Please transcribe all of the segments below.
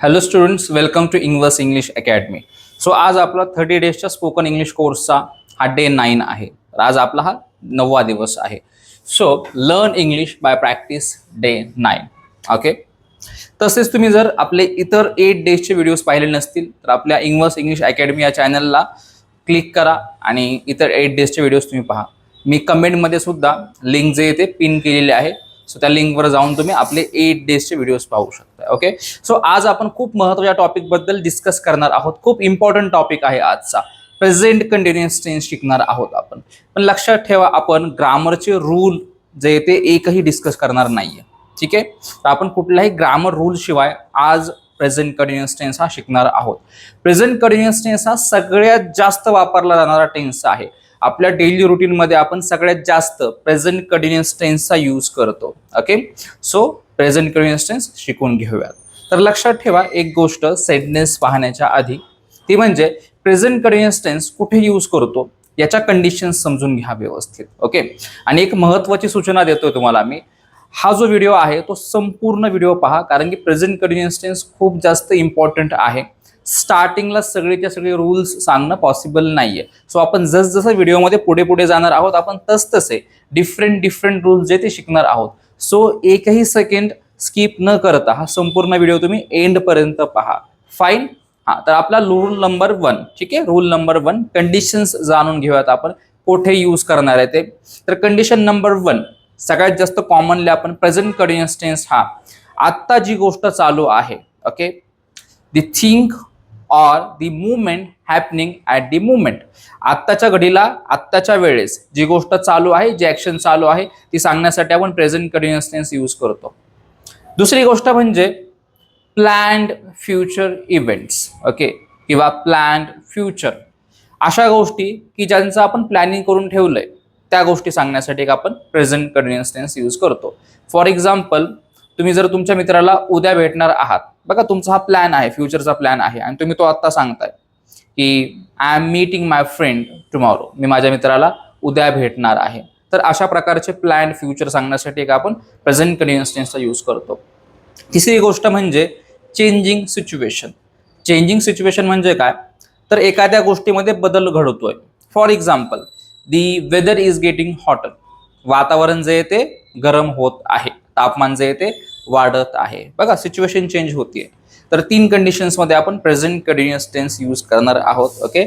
Hello students, welcome to English English academy. So आज आपला 30 डेजच्या spoken English कोर्सचा हा डे 9 आहे. तर आज आपला हा 9वा दिवस आहे. So learn English by practice day 9. Okay. तसेच तुम्ही जर आपले इतर 8 डेजचे व्हिडिओज पाहिले नसतील तर आपल्या इंग्लिश अकॅडमी या चॅनलला क्लिक करा आणि इतर 8 डेजचे व्हिडिओज तुम्ही पहा. मी कमेंटमध्ये सुद्धा लिंक जे आहे ते पिन केलेले आहे. सो त्या लिंकवर जाऊन तुम्ही आपले 8 डेजचे व्हिडिओज पाहू शकता. ओके. सो आज आपण खूप महत्त्वाच्या टॉपिक बद्दल डिस्कस करणार आहोत. खूप इम्पॉर्टंट टॉपिक आहे आजचा. प्रेझेंट कंटिन्युअस टेन्स शिकणार आहोत आपण. पण लक्षात ठेवा, आपण ग्रामरचे रूल जे ते एकही डिस्कस करणार नाहीये. ठीक आहे. तर आपण कुठल्याही ग्रामर रूल शिवाय आज प्रेझेंट कंटिन्युअस टेन्स हा शिकणार आहोत. प्रेझेंट कंटिन्युअस टेन्स हा सगळ्यात जास्त वापरला जाणारा टेन्स आहे. आपल्या डेली रुटीनमध्ये आपण सगळ्यात जास्त प्रेझेंट कंटिन्युअस टेन्सचा यूज करतो. Okay. So present continuous tense शिकून घेऊयात. तर लक्षात ठेवा एक गोष्ट सेंटेन्स पाहण्याच्या आधी, ती म्हणजे प्रेझेंट कंटिन्युअस टेन्स कुठे यूज करतो याच्या कंडिशन्स समजून घ्या व्यवस्थित. ओके. आणि एक महत्त्वाची सूचना देतोय तुम्हाला मी, हा जो व्हिडिओ आहे तो संपूर्ण व्हिडिओ पहा, कारण की प्रेझेंट कंटिन्युअस टेन्स खूप जास्त इम्पॉर्टंट आहे. स्टार्टिंगला सगळेच्या सगळे रूल्स सांगणं पॉसिबल नाहीये. सो आपण जसजसं व्हिडिओमध्ये पुढे पुढे जाणार आहोत आपण तसतसे डिफरंट रूल्स जे ते शिकणार आहोत. सो एकही सेकंड स्किप न करता हा संपूर्ण व्हिडिओ तुम्ही एंड पर्यंत पहा. फाईन. तर आपला रूल नंबर 1. ठीक आहे. रूल नंबर 1, कंडिशन्स जाणून घेऊयात आपण कुठे यूज करणार आहे ते. तर कंडिशन नंबर 1, सगळ्यात जास्त कॉमनली आपण प्रेझेंट कंटिन्युअस टेन्स हा आत्ता जी गोष्ट चालू आहे, okay, the thing or the movement happening at the movement, आत्ताच्या घडीला आत्ताच्या वेळेस जी गोष्ट चालू आहे, जी ऍक्शन चालू आहे ती सांगण्यासाठी आपण प्रेझेंट कंटिन्युअस टेन्स यूज करतो. दुसरी गोष्ट म्हणजे प्लॅन्ड फ्युचर इव्हेंट्स. ओके. किंवा प्लॅन्ड फ्युचर, अशा गोष्टी की ज्यांचं आपण प्लॅनिंग करून ठेवलंय त्या गोष्टी सांगण्यासाठी आपण प्रेझेंट कंटिन्युअस टेन्स यूज करतो. फॉर एक्झाम्पल, तुम्ही जर तुमच्या मित्राला उद्या भेटणार आहात, बघा तुमचा हा प्लॅन आहे, फ्युचरचा प्लॅन आहे, आणि तुम्ही तो आत्ता सांगताय की I am meeting my friend tomorrow, मी माझ्या मित्राला उद्या भेटणार आहे. तर अशा प्रकारचे प्लॅन फ्युचर सांगण्यासाठी आपण प्रेझेंट कंटिन्युअस टेन्सचा यूज करतो. तिसरी गोष्ट म्हणजे चेंजिंग सिच्युएशन. चेंजिंग सिच्युएशन म्हणजे काय, तर एखाद्या गोष्टीमध्ये बदल घडतोय. For example, the weather is getting hotter, वातावरण जे आहे ते गरम होत आहे, तापमान जे आहे ते वाढत आहे. बघा सिच्युएशन चेंज होतीये. तर 3 कंडिशन्समध्ये आपण प्रेझेंट कंटिन्युअस टेन्स यूज करणार आहोत. Okay.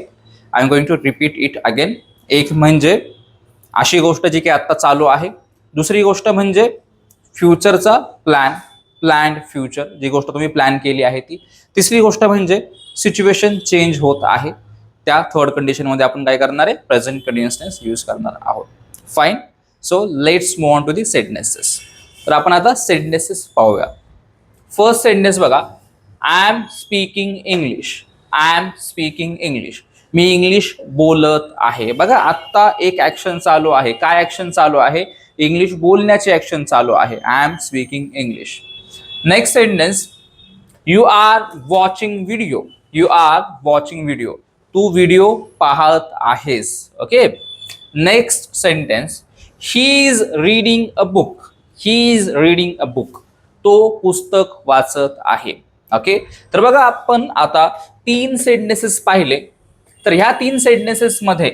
I am going to repeat it again. एक म्हणजे अशी गोष्ट जी की आता चालू आहे. दुसरी गोष्ट म्हणजे फ्युचरचा प्लॅन, प्लॅन्ड फ्युचर, जी गोष्ट तुम्ही प्लॅन केली आहे ती. तिसरी गोष्ट म्हणजे सिच्युएशन चेंज होत आहे. त्या थर्ड कंडिशनमध्ये आपण काय करणार आहे, प्रेझेंट कंटिन्युअस टेन्स यूज करणार आहोत. Fine. So let's move on to the sentences. तर आपण आता सेंटेन्सेस पाहूया. फर्स्ट सेंटेन्स बघा, I am speaking English. I am speaking English, मी इंग्लिश बोलत आहे. बघा आत्ता एक ऍक्शन चालू आहे. काय ऍक्शन चालू आहे, इंग्लिश बोलण्याची ऍक्शन चालू आहे. I am speaking English. Next sentence, you are watching video. You are watching video, तू व्हिडिओ पाहत आहेस. Okay. Next sentence, he is reading a book. He is reading a book, तो पुस्तक वाचत आहे. ओके. तर बघा आपण आता 3 सेंटेन्सेस पाहिले. तर ह्या 3 सेंटेन्सेस मध्ये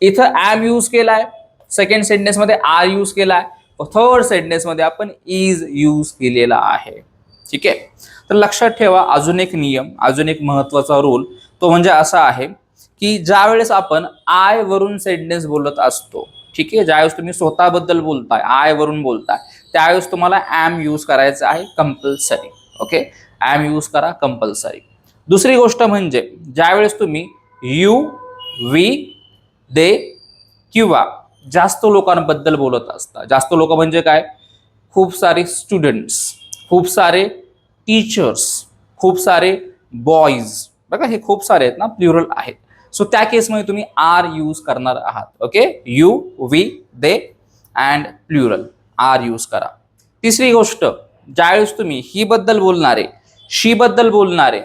इथं ॲम यूज केलाय, सेकंड सेंटेन्स मध्ये आर यूज केलाय, थर्ड सेंटेन्स मध्ये आपण इज यूज केलेला आहे. ठीक आहे. तर लक्षात ठेवा अजून एक नियम, अजून एक महत्वाचा रूल, तो म्हणजे असा आहे की ज्यावेळेस आपण आय वरून सेंटेन्स बोलत असतो, ठीक आहे, ज्यावेळेस तुम्ही स्वतःबद्दल बोलताय, आय वरून बोलताय, त्यावेळेस तुम्हाला ॲम यूज करायचं आहे कंपल्सरी. ओके. ॲम यूज करा कंपल्सरी. दुसरी गोष्ट म्हणजे ज्यावेळेस तुम्ही यू, वी, दे किंवा जास्त लोकांबद्दल बोलत असता, जास्त लोक म्हणजे काय, खूप सारे स्टुडंट्स, खूप सारे टीचर्स, खूप सारे बॉईज, बघा हे खूप सारे आहेत ना, प्लुरल आहेत. सो त्या केसमध्ये तुम्ही आर यूज करणार आहात. Okay. You, we, they and plural, are use करा. तिसरी गोष्ट, ज्यावेळेस तुम्ही ही बद्दल बोलणारे, शी बद्दल बोलणारे,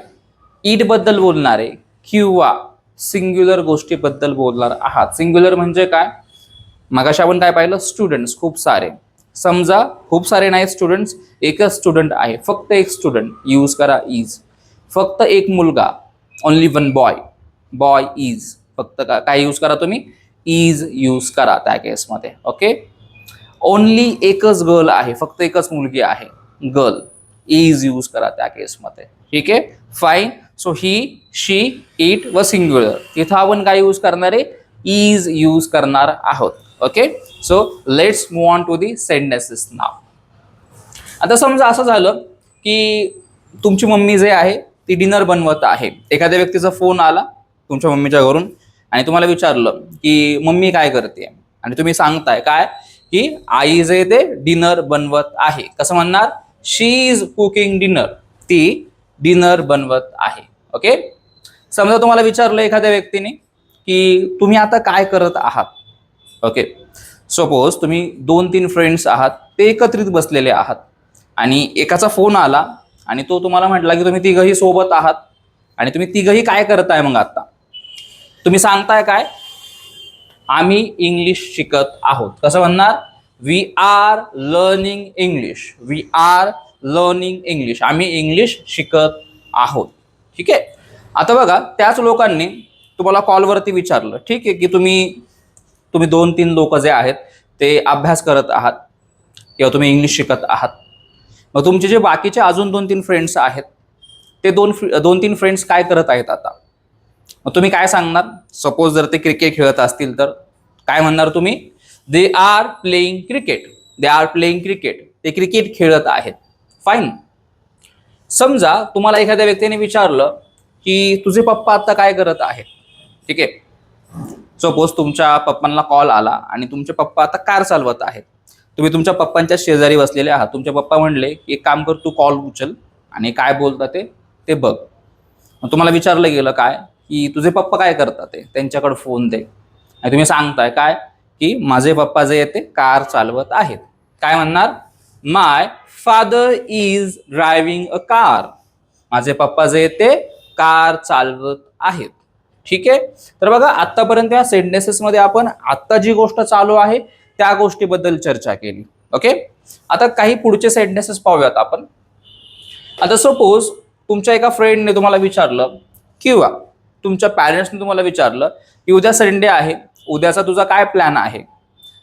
इट बद्दल बोलणारे किंवा सिंग्युलर गोष्टीबद्दल बोलणार आहात. सिंग्युलर म्हणजे काय, मगाशी आपण काय पाहिलं, स्टुडंट्स खूप सारे. समजा खूप सारे नाही स्टुडंट्स, एकच स्टुडंट आहे, फक्त एक स्टुडंट, यूज करा इज. फक्त एक मुलगा, only one boy, boy is, फक्त काय यूज करा तुम्ही, इज यूज करा त्या केसमध्ये. ओके. ओनली एकच गर्ल आहे, फक्त एकच मुलगी आहे, गर्ल, इज यूज करा त्या केसमध्ये. ठीक आहे, fine. So he, she, it व सिंग्युलर, तिथं आपण काय यूज करणार आहे, इज यूज करणार आहोत. Okay. So let's move on to the sentences now. आता समजा असं झालं की तुमची मम्मी जे आहे ती डिनर बनवत आहे. एखाद्या व्यक्तीचा फोन आला तुमच्या मम्मीच्या घरून आणि तुम्हाला विचारलं की मम्मी काय करते, आणि तुम्ही सांगताय काय की आई जे ते डिनर बनवत आहे. कसं म्हणणार, शी इज कुकिंग डिनर, ती डिनर बनवत आहे. ओके. समजा तुम्हाला विचारलं एखाद्या व्यक्तीने की तुम्ही आता काय करत आहात. ओके. सपोज तुम्ही 2-3 फ्रेंड्स आहात, ते एकत्रित बसलेले आहात आणि एकाचा फोन आला आणि तो तुम्हाला म्हटला की तुम्ही तिघही सोबत आहात आणि तुम्ही तिघही काय करताय. मग आता तुम्ही सांगताय काय, आम्ही इंग्लिश शिकत आहोत. कसं म्हणणार, we are learning English, we are learning English, आम्ही इंग्लिश शिकत आहोत. ठीक आहे. आता बघा त्याच लोकांनी तुम्हाला कॉलवरती विचारलं, ठीक आहे, की तुम्ही 2-3 लोक जे आहेत ते अभ्यास करत आहात किंवा तुम्ही इंग्लिश शिकत आहात. मग तुमचे जे बाकीचे अजून 2-3 फ्रेंड्स आहेत ते 2-3 फ्रेंड्स काय करत आहेत आता. मग तुम्ही काय सांगणार, सपोज जर ते क्रिकेट खेळत असतील तर काय म्हणणार तुम्ही, दे are playing cricket, they are playing cricket, ते क्रिकेट खेळत आहेत. फाईन. समजा तुम्हाला एखाद्या व्यक्तीने विचारलं की तुझे पप्पा आता काय करत आहेत. ठीक आहे. सपोज तुमच्या पप्पांना कॉल आला आणि तुमचे पप्पा आता कार चालवत आहेत. तुम्ही तुमच्या पप्पांच्या शेजारी बसलेले आहात. तुमचे पप्पा म्हणले की एक काम कर, तू कॉल उचल आणि काय बोलतात ते बघ. मग तुम्हाला विचारलं गेलं काय की तुझे पप्पा काय करतात, त्यांच्याकडे फोन दे, आणि तुम्ही सांगताय काय की माझे पप्पा जे आहेत ते कार चालवत आहेत. काय म्हणणार, my father is driving a car, माझे पप्पा जे आहेत ते कार चालवत आहेत. ठीक आहे. तर बघा आतापर्यंत या सेंटेन्सेसमध्ये आपण आत्ता जी गोष्ट चालू आहे त्या गोष्टीबद्दल चर्चा केली. ओके. आता काही पुढचे सेंटेन्सेस पाहूयात आपण. आता सपोज तुमच्या एका फ्रेंडने तुम्हाला विचारलं किंवा तुमच्या पॅरेंट्सने तुम्हाला विचारलं की उद्या संडे आहे, उद्याचा तुझा काय प्लॅन आहे,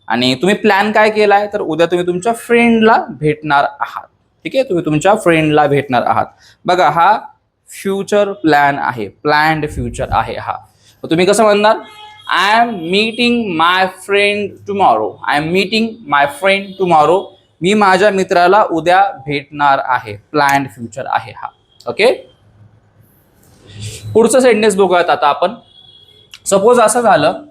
आणि तुम्ही प्लॅन काय केलाय, तर उद्या तुम्ही तुमच्या फ्रेंडला भेटणार आहात. ठीक आहे, तुम्ही तुमच्या फ्रेंडला भेटणार आहात. बघा हा फ्युचर प्लॅन आहे, प्लॅन्ड फ्युचर आहे हा. तुम्ही कसं म्हणणार, I am meeting my friend tomorrow, I am meeting my friend tomorrow, मी माझ्या मित्राला उद्या भेटणार आहे. प्लॅन्ड फ्युचर आहे हा. ओके. पुढचं सेंटेन्स बघूयात आता आपण. सपोज असं झालं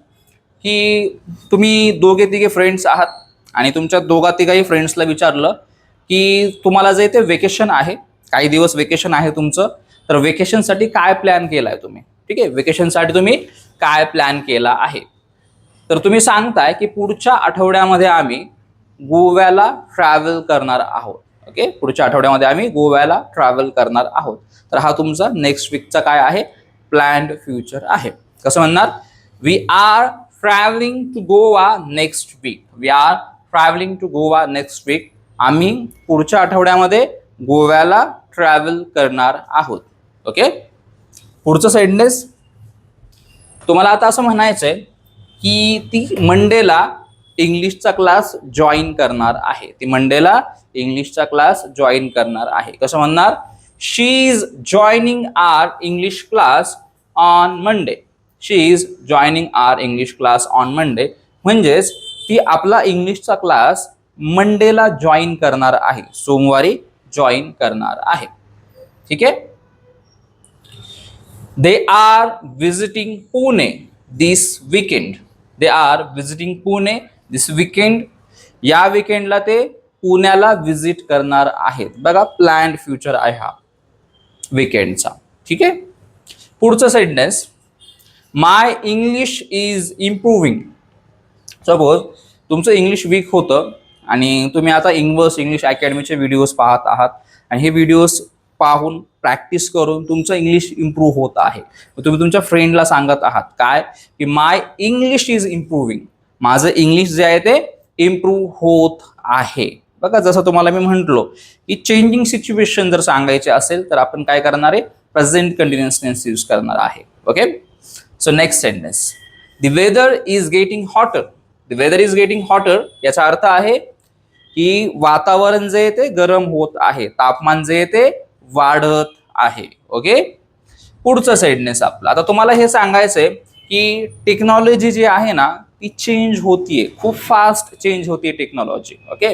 की तुम्ही 2-3 फ्रेंड्स आहात आणि तुमच्या 2-3 फ्रेंड्सला विचारलं की तुम्हाला जे ते वेकेशन आहे, काही दिवस वेकेशन आहे तुमचं, तर वेकेशनसाठी काय प्लॅन केलाय तुम्ही. ठीक आहे, वेकेशनसाठी तुम्ही काय प्लॅन केला आहे. तर तुम्ही सांगताय की पुढच्या आठवड्यामध्ये आम्ही गोव्याला ट्रॅव्हल करणार आहोत. ओके, पुढच्या आठवड्यामध्ये आम्ही गोव्याला ट्रॅव्हल करणार आहोत. तर हा तुमचा नेक्स्ट वीकचा काय आहे, प्लॅन्ड फ्युचर आहे. कसं म्हणणार, we are travelling to Goa next week, we are travelling to Goa next week, आम्ही पुढच्या आठवड्यामध्ये गोव्याला ट्रॅव्हल करणार आहोत. ओके. पुढचं सेंटेन्स तुम्हाला आता असं म्हणायचंय की ती मंडेला इंग्लिशचा क्लास जॉईन करणार आहे, ती मंडेला इंग्लिशचा क्लास जॉईन करणार आहे. कसं म्हणणार, she is joining our English class on Monday, she is joining our English class on Monday, म्हणजेच ती आपला इंग्लिशचा क्लास मंडेला जॉईन करणार आहे, सोमवारी जॉईन करणार आहे. ठीक आहे. They are visiting Pune this weekend, they are visiting Pune this weekend, या वीकेंडला ते पुण्याला विजिट करणार आहेत. बघा प्लॅन्ड फ्युचर आहे हा वीकेंडचा. ठीक आहे. पुढचं sentence, my English is improving. Suppose तुमचं इंग्लिश वीक होतं आणि तुम्ही आता इंग्लिश अकॅडमीचे व्हिडिओज पाहत आहात आणि हे व्हिडिओज पाहून प्रॅक्टिस करून तुमचं इंग्लिश इम्प्रूव्ह होत आहे. तुम्ही तुमच्या फ्रेंडला सांगत आहात काय की माय इंग्लिश इज इम्प्रूव्हिंग, माझं इंग्लिश जे आहे ते इम्प्रूव्ह होत आहे. बघा जसं तुम्हाला मी म्हटलो की चेंजिंग सिच्युएशन जर सांगायचे असेल तर आपण काय करणार आहे, प्रेझेंट कंटिन्युअस टेन्स यूज करणार आहे. Okay, so next sentence, the weather is getting hotter. The weather is getting hotter याचा अर्थ आहे की वातावरण जे ते गरम होत आहे, तापमान जे ते वाढत आहे. ओके, पुढचं सेंटेन्स आपलं, आता तुम्हाला हे सांगायचंय की टेक्नॉलॉजी जी आहे ना ती चेंज होतीये, खूप फास्ट चेंज होतीये टेक्नॉलॉजी. ओके,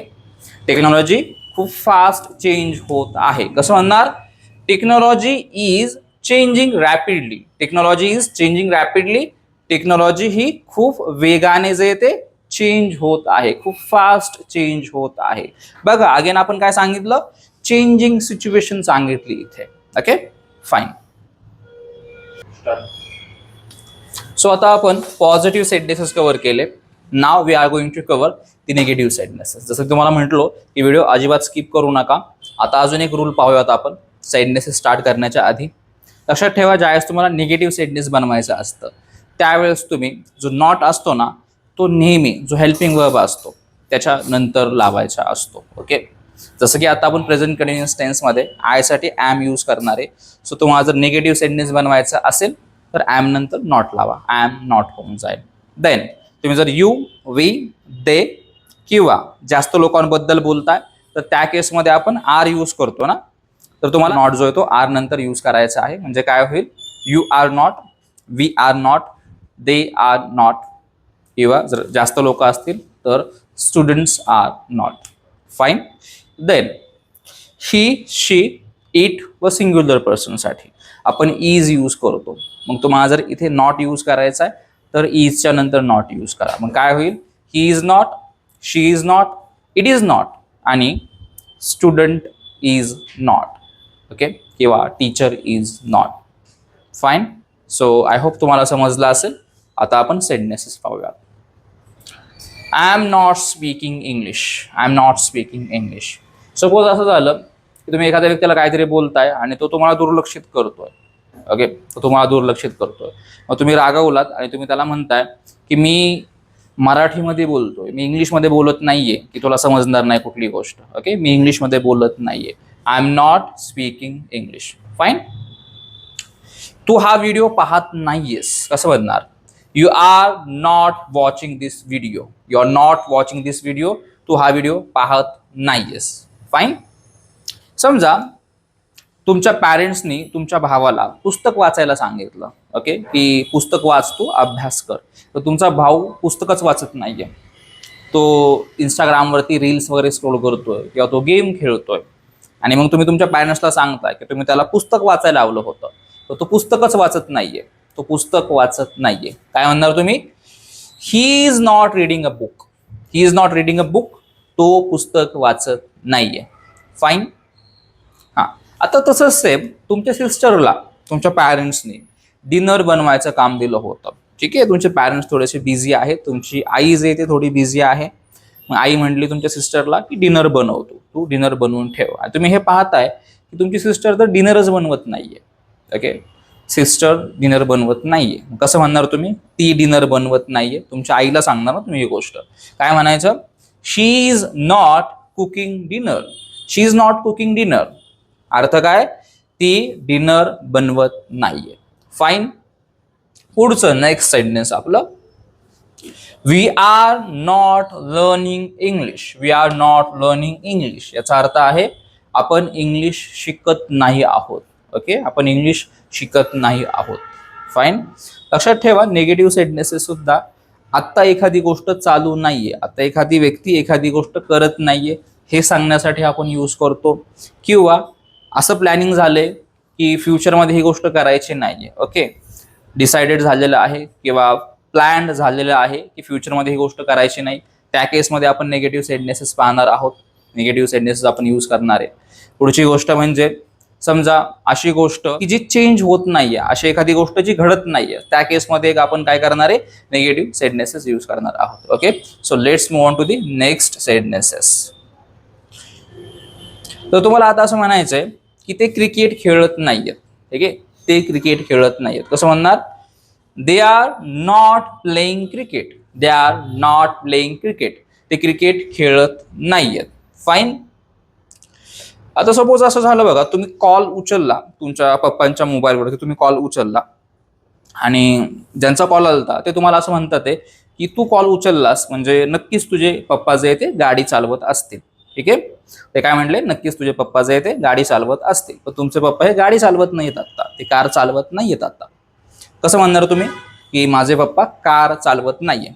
टेक्नॉलॉजी खूप फास्ट चेंज होत आहे. कसं म्हणणार, technology is changing rapidly. Technology is changing rapidly. Technology ही खूप वेगाने जे ते चेंज होत आहे, खूप फास्ट चेंज होत आहे. बघा अगेन आपण काय सांगितलं, चेंजिंग सिच्युएशन सांगितली इथे. Okay, fine. सो आता आपण पॉझिटिव्ह सेंटेन्सेस कव्हर केले. Now we are going to cover the negative sentences. जसं की तुम्हाला म्हटलो की व्हिडिओ अजिबात स्किप करू नका. आता अजून एक रूल पाहूयात आपण सेंटेन्सेस स्टार्ट करण्याच्या आधी. लक्षात ठेवा, ज्यावेळेस तुम्हाला निगेटिव्ह सेंटेन्स बनवायचं असतं त्यावेळेस तुम्ही जो नॉट असतो ना तो नेहमी जो हेल्पिंग वर्ब असतो त्याच्या नंतर लावायचा असतो. ओके, जसं की आता आपण प्रेझेंट कंटिन्युअस टेन्समध्ये आय साठी ॲम यूज करणार आहे. सो तुम्हाला जर निगेटिव्ह सेंटेन्स बनवायचा असेल तर ॲम नंतर नॉट लावा, ॲम नॉट होऊन जाईल. देन तुम्ही जर यू, वी, दे किंवा जास्त लोकांबद्दल बोलताय तर त्या केसमध्ये आपण आर यूज करतो ना, तर तुम्हाला नॉट जो आहे तो आर नंतर यूज करायचा आहे. म्हणजे काय होईल, you are not, we are not, they are not, किंवा जर जास्त लोक असतील तर students are not. Fine. Then he, she, it व सिंग्युलर पर्सनसाठी आपण इज यूज करतो. मग तुम्हाला जर इथे नॉट यूज करायचा आहे तर इजच्या नंतर नॉट यूज करा. मग काय होईल, ही is not, she is not, it is not आणि स्टुडंट इज नॉट. ओके, किंवा teacher is not. Fine. So I hope तुम्हाला समजलं असेल. आता आपण सेंटेन्सेस पाहूया. I am not speaking English. I am not speaking English. Suppose असं झालं की तुम्ही एखाद्या व्यक्तीला काहीतरी बोलताय आणि तो तुम्हाला दुर्लक्षित करतोय. ओके, तो तुम्हाला दुर्लक्षित करतोय. मग तुम्ही रागावलात आणि तुम्ही त्याला म्हणताय की मी मराठीमध्ये बोलतोय, मी इंग्लिशमध्ये बोलत नाहीये, की तुला समजणार नाही कुठली गोष्ट. ओके, मी इंग्लिशमध्ये बोलत नाहीये. I am not speaking English. Fine. तू हा व्हिडिओ पाहत नाहीयेस. कसं म्हणणार, you are not watching this video. You are not watching this video. तू हा व्हिडिओ पाहत नाहीयेस. फाईन. समजा तुमच्या पॅरेंट्सनी तुमच्या भावाला पुस्तक वाचायला सांगितलं. ओके, की पुस्तक वाच, तू अभ्यास कर. तर तुमचा भाऊ पुस्तकच वाचत नाहीये, तो इंस्टाग्रामवरती रील्स वगैरे स्क्रोल करतोय किंवा तो गेम खेळतोय. आणि मग तुम्ही तुमच्या पॅरेंट्सला सांगताय की तुम्ही त्याला पुस्तक वाचायला लावलं होतं, तर तो पुस्तकच वाचत नाहीये, तो पुस्तक वाचत नाहीये. काय म्हणणार तुम्ही, ही is not reading a book. He is not reading a book. तो पुस्तक वाचत नाहीये. फाईन. हां, आता तसंच सेम तुमच्या सिस्टरला तुमच्या पॅरेंट्सनी डिनर बनवायचं काम दिलं होतं. ठीक आहे, तुमचे पॅरेंट्स थोडेसे बिझी आहेत, तुमची आई जे ते थोडी बिझी आहे. मग आई म्हटली तुमच्या सिस्टरला की डिनर बनवतो, तू डिनर बनवून ठेव. आणि तुम्ही हे पाहताय की तुमची सिस्टर तर डिनरच बनवत नाहीये. ओके, सिस्टर डिनर बनवत नाहीये. कसं म्हणणार तुम्ही, ती डिनर बनवत नाहीये. तुमच्या आईला सांगणार ना तुम्ही ही गोष्ट. काय म्हणायचं, she is not cooking dinner. She is not cooking dinner. अर्थ काय, ती डिनर बनवत नाहीये. फाईन. पुढचं नेक्स्ट सेंटेन्स आपलं, we are not learning English. We are not learning English याचा अर्थ आहे आपण इंग्लिश शिकत नाही आहोत. ओके, आपण इंग्लिश शिकत नाही आहोत. फाईन. लक्षात ठेवा, निगेटिव्ह सेंटेन्सेस सुद्धा आत्ता एखादी गोष्ट चालू नाहीये, आता एखादी व्यक्ती एखादी गोष्ट करत नाहीये हे सांगण्यासाठी आपण यूज करतो. किंवा असं प्लॅनिंग झालंय की फ्युचरमध्ये ही गोष्ट करायची नाहीये. ओके, डिसाइडेड झालेलं आहे किंवा प्लॅन्ड झालेलं आहे की फ्युचरमध्ये ही गोष्ट करायची नाही. त्या केसमध्ये आपण निगेटिव्ह सेंटेन्सेस पाहणार आहोत, निगेटिव्ह सेंटेन्सेस आपण यूज करणार आहे. पुढची गोष्ट म्हणजे समजा अशी गोष्ट की जी चेंज होत नाहीये, अशी एखादी गोष्ट जी घडत नाहीये, त्या केसमध्ये आपण काय करणार आहे, निगेटिव्ह सेंटेन्सेस यूज करणार आहोत. Okay, so let's move on to the next sentences. तर तुम्हाला आता असं म्हणायचंय की ते क्रिकेट खेळत नाहीयेत. ठीक आहे, ते क्रिकेट खेळत नाहीयेत. कसं म्हणणार, दे are not playing cricket. They are not playing cricket. ते क्रिकेट खेळत नाहीयेत. फाईन. आता सपोज असं झालं बघा, तुम्ही कॉल उचलला तुमच्या पप्पांच्या मोबाईलवरती, तुम्ही कॉल उचलला आणि ज्यांचा कॉल आलता ते तुम्हाला असं म्हणतात आहे की तू कॉल उचललास म्हणजे नक्कीच तुझे पप्पा जे आहे ते गाडी चालवत असतील. ठीक आहे, ते काय म्हटले, नक्कीच तुझे पप्पा जे आहे ते गाडी चालवत असतील. पण तुमचे पप्पा हे गाडी चालवत नाहीत आता, ते कार चालवत नाहीयेत आता. कसं म्हणणार तुम्ही की माझे पप्पा कार चालवत नाहीये?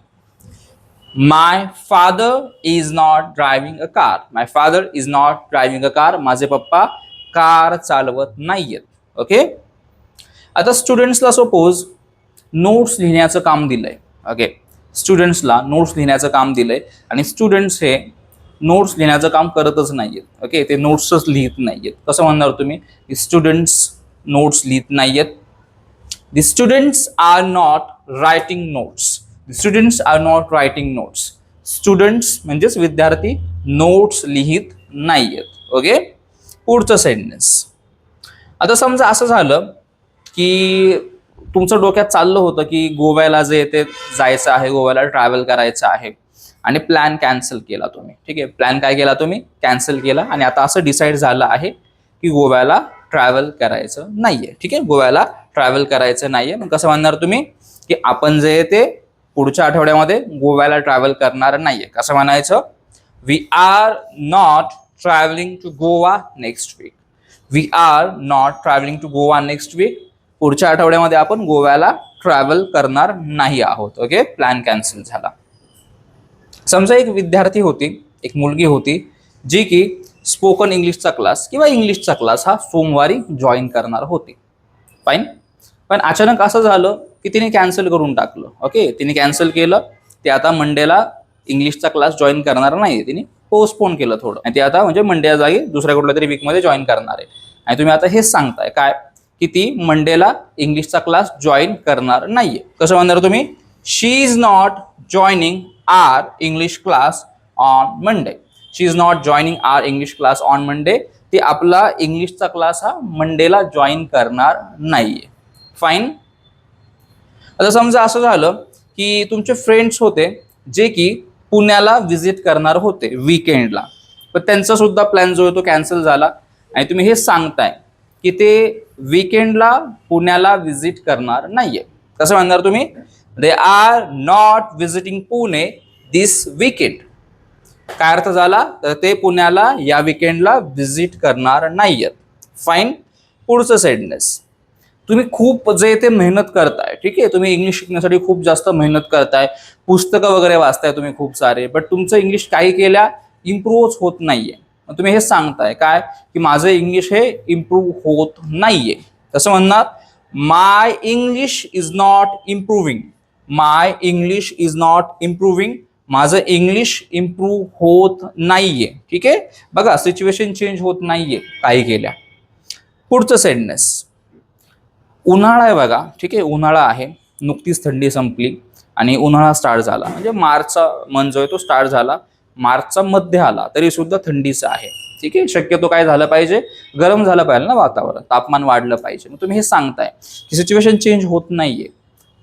My father is not driving a car. My father is not driving a car. माझे पप्पा कार चालवत नाहीयेत. ओके. आता स्टुडंट्सला सपोज नोट्स लिहिण्याचं काम दिलंय. ओके, स्टुडंट्सला नोट्स लिहिण्याचं काम दिलंय आणि स्टुडंट्स हे नोट्स लिहिण्याचं काम करतच नाहीयेत. ओके, ते नोट्सच लिहित नाहीयेत. कसं म्हणणार तुम्ही की स्टुडंट्स नोट्स लिहित नाहीयेत? The students are not writing notes. The students are not writing notes. Students म्हणजेच विद्यार्थी नोट्स लिहित नाहीयेत. ओके, पुढचं सेंटेन्स. आता समजा असं झालं की तुमचं डोक्यात चाललं होतं की गोव्याला जे येते जायचं आहे, गोव्याला ट्रॅव्हल करायचं आहे आणि प्लॅन कॅन्सल केला तुम्ही. ठीक आहे, प्लॅन काय केला तुम्ही? कॅन्सल केला. आणि आता असं डिसाईड झालं आहे की गोव्याला ट्रॅव्हल करायचं नाहीये. ठीक आहे, गोव्याला ट्रॅव्हल करायचं नाहीये. मग कसं म्हणणार तुम्ही की आपण जे आहे ते पुढच्या आठवड्यामध्ये गोव्याला ट्रॅव्हल करणार नाहीये? कसं म्हणायचं? We are not travelling to Goa next week. We are not travelling to Goa next week. पुढच्या आठवड्यामध्ये आपण गोव्याला ट्रॅव्हल करणार नाही आहोत. ओके, प्लॅन कॅन्सल झाला. समजा एक विद्यार्थी होती, एक मुलगी होती जी की स्पोकन इंग्लिशचा क्लास किंवा इंग्लिशचा क्लास हा सोमवारी जॉईन करणार होती. फाईन. पण अचानक असं झालं की तिने कॅन्सल करून टाकलं. ओके, तिने कॅन्सल केलं. ते आता मंडेला इंग्लिशचा क्लास जॉईन करणार नाही, तिने पोस्टपोन केलं थोडं. आणि ते आता म्हणजे मंडेच्या जागी दुसऱ्या कुठल्या तरी वीकमध्ये जॉईन करणार आहे. आणि तुम्ही आता हेच सांगताय काय की ती मंडेला इंग्लिशचा क्लास जॉईन करणार नाहीये. कसं म्हणणार तुम्ही? She is not joining our English class on Monday. She is not joining our English class on Monday. ती आपला इंग्लिशचा क्लास हा मंडेला जॉईन करणार नाहीये. फाईन. आता समजा असं झालं की तुमचे फ्रेंड्स होते जे की पुण्याला व्हिजिट करणार होते वीकेंडला, पण त्यांचा सुद्धा प्लॅन जो आहे तो कॅन्सल झाला. आणि तुम्ही हे सांगताय की ते वीकेंडला पुण्याला व्हिजिट करणार नाहीये. कसं म्हणणार तुम्ही? दे are not visiting Pune this weekend. काय अर्थ झाला? तर ते पुण्याला या वीकेंडला व्हिजिट करणार नाहीयेत. फाईन. पुढचं सेंटेन्स. तुम्ही खूप जे ते मेहनत करताय. ठीक आहे, तुम्ही इंग्लिश शिकण्यासाठी खूप जास्त मेहनत करताय, पुस्तकं वगैरे वाचताय तुम्ही खूप सारे, बट तुमचं इंग्लिश काही केल्या इम्प्रूव्हच होत नाहीये. तुम्ही हे सांगताय काय की माझं इंग्लिश हे इम्प्रूव्ह होत नाहीये. कसं म्हणणार? My English is not improving. My English is not improving. माझं इंग्लिश इम्प्रूव्ह होत नाहीये. ठीक आहे, बघा सिच्युएशन चेंज होत नाहीये काही केल्या. पुढचं सेंटेन्स. उन्हाळा आहे बघा. ठीक आहे, उन्हाळा आहे, नुकतीच थंडी संपली आणि उन्हाळा स्टार्ट झाला. म्हणजे मार्चचा मंथ जो आहे तो स्टार्ट झाला, मार्चचा मध्य आला तरी सुद्धा थंडीचं आहे. ठीक आहे, शक्यतो काय झालं पाहिजे? गरम झालं पाहिजे ना वातावरण, तापमान वाढलं पाहिजे. मग तुम्ही हे सांगताय की सिच्युएशन चेंज होत नाहीये,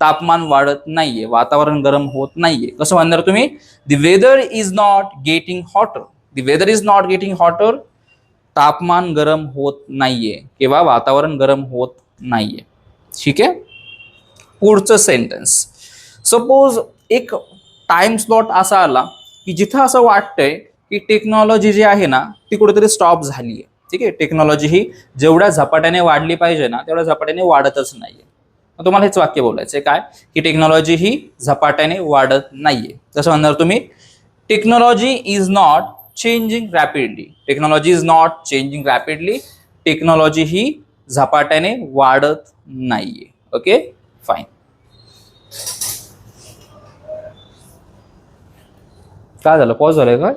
तापमान वाढत नाहीये, वातावरण गरम होत नाहीये. कसं म्हणणार तुम्ही? The weather is not getting hotter. The weather is not getting hotter. तापमान गरम होत नाहीये किंवा वातावरण गरम होत नाहीये. ठीक आहे. पुढचं सेंटेन्स. सपोज एक टाइम स्लॉट असा आला की जिथं असं वाटतंय की टेक्नॉलॉजी जी आहे ना ती कुठेतरी स्टॉप झाली आहे. ठीक आहे, टेक्नॉलॉजी ही जेवढ्या झपाट्याने वाढली पाहिजे ना तेवढ्या झपाट्याने वाढतच नाहीये. तुम्हाला हेच वाक्य बोलायचं काय की टेक्नॉलॉजी ही झपाट्याने वाढत नाहीये. कसं म्हणणार तुम्ही? Technology is not changing rapidly. Technology is not changing rapidly. Technology ही झपाट्याने वाढत नाहीये. Okay, fine. काय झालं? पॉज झालंय काय?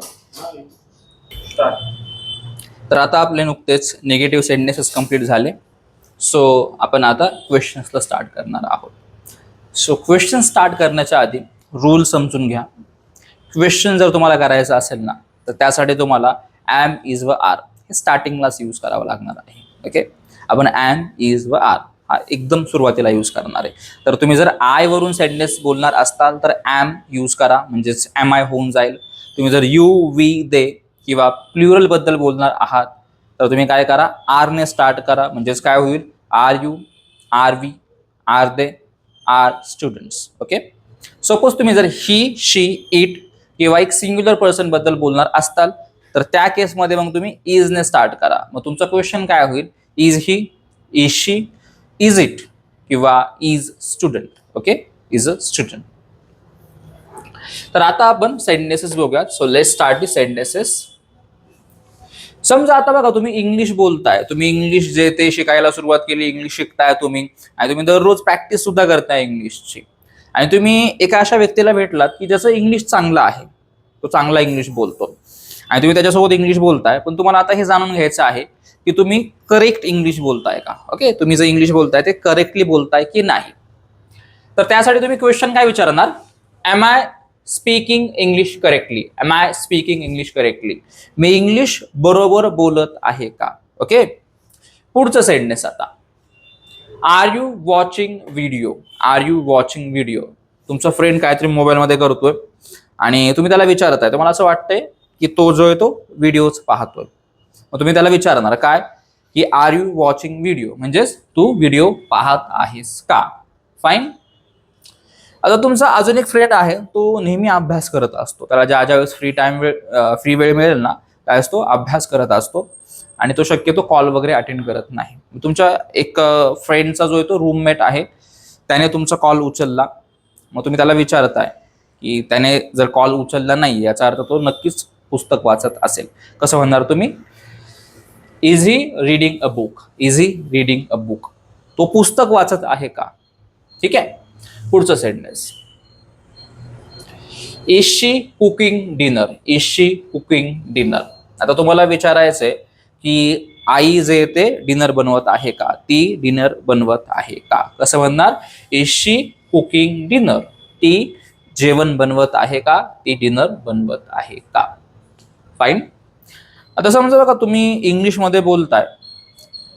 तर आता आपले नुकतेच निगेटिव्ह सेंटेन्सेस कंप्लीट झाले. सो आपण आता क्वेश्चन्सला स्टार्ट करणार आहोत. सो क्वेश्चन स्टार्ट करण्याच्या आधी रूल समजून घ्या. क्वेश्चन जर तुम्हाला करायचं असेल ना तर त्यासाठी तुम्हाला ॲम, इज व आर हे स्टार्टिंगलाच यूज करावं लागणार आहे. ओके, आपण ॲम, इज व आर हा एकदम सुरुवातीला यूज करणार आहे. तर तुम्ही जर आय वरून सेंटेन्स बोलणार असताल तर ॲम यूज करा, म्हणजेच एम आय होऊन जाईल. तुम्ही जर यू, वी, दे किंवा प्लुरल बद्दल बोलणार आहात तर तुम्ही काय करा, आर ने स्टार्ट करा. म्हणजेच काय होईल, are you, are we, are they, are students. Okay. Suppose तुम्ही जर ही, शी, इट किंवा एक सिंग्युलर पर्सन बद्दल बोलणार असताल तर त्या केसमध्ये मग तुम्ही इज ने स्टार्ट करा. मग तुमचा क्वेश्चन काय होईल, is he, is she, is it किंवा is student. Okay, is a student. तर आता आपण सेंटेन्सेस बघूयात. So let's start the sentences. समजा आता बघा तुम्ही इंग्लिश बोलताय, तुम्ही इंग्लिश जे ते शिकायला सुरुवात केली, इंग्लिश शिकताय तुम्ही आणि तुम्ही दररोज प्रॅक्टिस सुद्धा करताय इंग्लिशची, आणि तुम्ही एका अशा व्यक्तीला भेटलात की ज्याचं इंग्लिश चांगलं आहे, तो चांगला इंग्लिश बोलतो आणि तुम्ही त्याच्यासोबत इंग्लिश बोलताय, पण तुम्हाला आता हे जाणून घ्यायचं आहे की तुम्ही करेक्ट इंग्लिश बोलताय का. ओके, तुम्ही जे इंग्लिश बोलताय ते करेक्टली बोलताय की नाही. तर त्यासाठी तुम्ही क्वेश्चन काय विचारणार, am I speaking English correctly, am I speaking English correctly, मी इंग्लिश बरोबर बोलत आहे का. ओके. पुढचं सेंटेन्स आता, are you watching video, are you watching video. तुमचा फ्रेंड काहीतरी मोबाईलमध्ये करतोय आणि तुम्ही त्याला विचारताय, तुम्हाला असं वाटतंय की तो जो आहे तो व्हिडिओज पाहतोय. मग तुम्ही त्याला विचारणार काय की आर यू वॉचिंग व्हिडिओ, म्हणजेच तू व्हिडिओ पाहत आहेस का. फाईन. आता तुमचा अजून एक फ्रेंड आहे, तो नेहमी अभ्यास करत असतो, त्याला ज्या ज्या वेळेस फ्री वेळ मिळेल ना त्यावेळेस तो अभ्यास करत असतो आणि तो शक्यतो कॉल वगैरे अटेंड करत नाही. तुमच्या एक फ्रेंडचा जो आहे तो रूममेट आहे, त्याने तुमचा कॉल उचलला. मग तुम्ही त्याला विचारताय की त्याने जर कॉल उचलला नाही याचा अर्थ तो नक्कीच पुस्तक वाचत असेल. कसं म्हणणार तुम्ही, is he reading a book, is he reading a book, तो पुस्तक वाचत आहे का. ठीक आहे. पुढचं sentence, is she cooking dinner, is she cooking dinner. आता तुम्हाला विचारायचंय की आई जे ते डिनर बनवत आहे का, ती डिनर बनवत आहे का. कसं म्हणणार, इज शी कुकिंग डिनर, ती जेवण बनवत आहे का, ती डिनर बनवत आहे का. फाईन. आता समजा बघा तुम्ही इंग्लिशमध्ये बोलताय